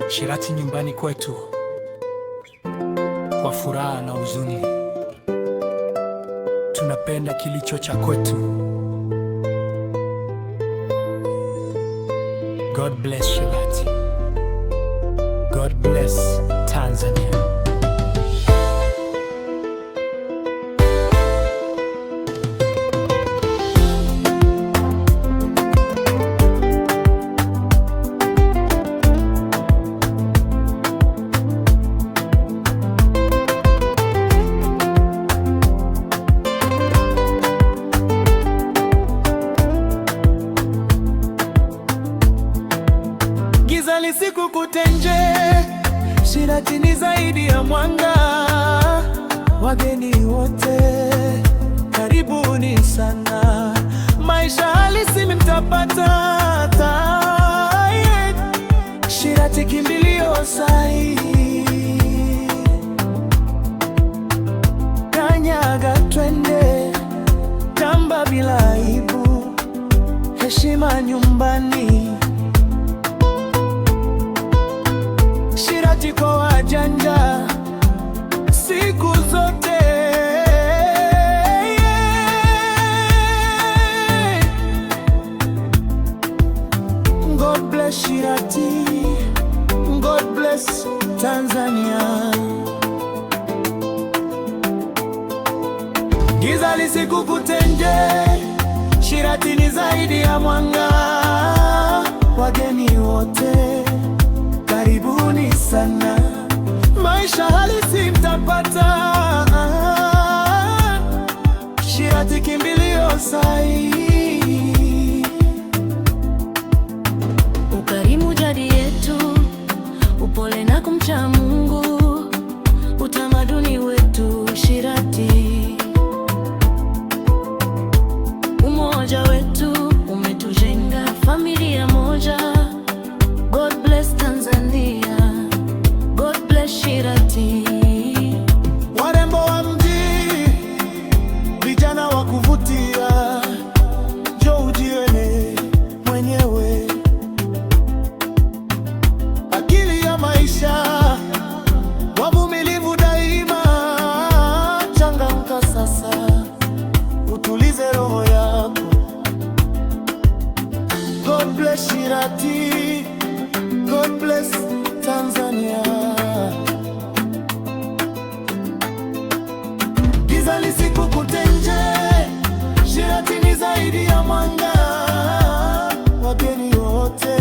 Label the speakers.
Speaker 1: Shirati nyumbani kwetu, kwa furaha na huzuni, tunapenda kilicho cha kwetu. God bless Shirati. God bless Tanzania.
Speaker 2: Giza lisikukute nje, Shirati ni zaidi ya mwanga. Wageni wote karibuni sana, maisha halisi mtapata. Shirati kimbilio sahihi, kanyaga twende, tamba bila aibu, heshima nyumbani. Shirati kwa wajanja siku zote. God bless Shirati. God bless Tanzania. Giza lisikukute nje, Shirati ni zaidi ya mwanga. Wageni wote karibuni sana, maisha halisi mtapata. Shirati kimbilio sahihi,
Speaker 3: ukarimu jadi yetu, upole na kumcha Mungu, utamaduni wetu Shirati. Umoja wetu umetujenga familia moja. God bless Tanzania. God bless Shirati.
Speaker 2: warembo wa mji, vijana wa kuvutia, njoo ujione mwenyewe. Akili ya maisha, wavumilivu daima, changamka sasa, utulize roho yako. God bless Shirati. God bless Tanzania. Giza lisikukute nje, Shirati ni zaidi ya mwanga. Wageni wote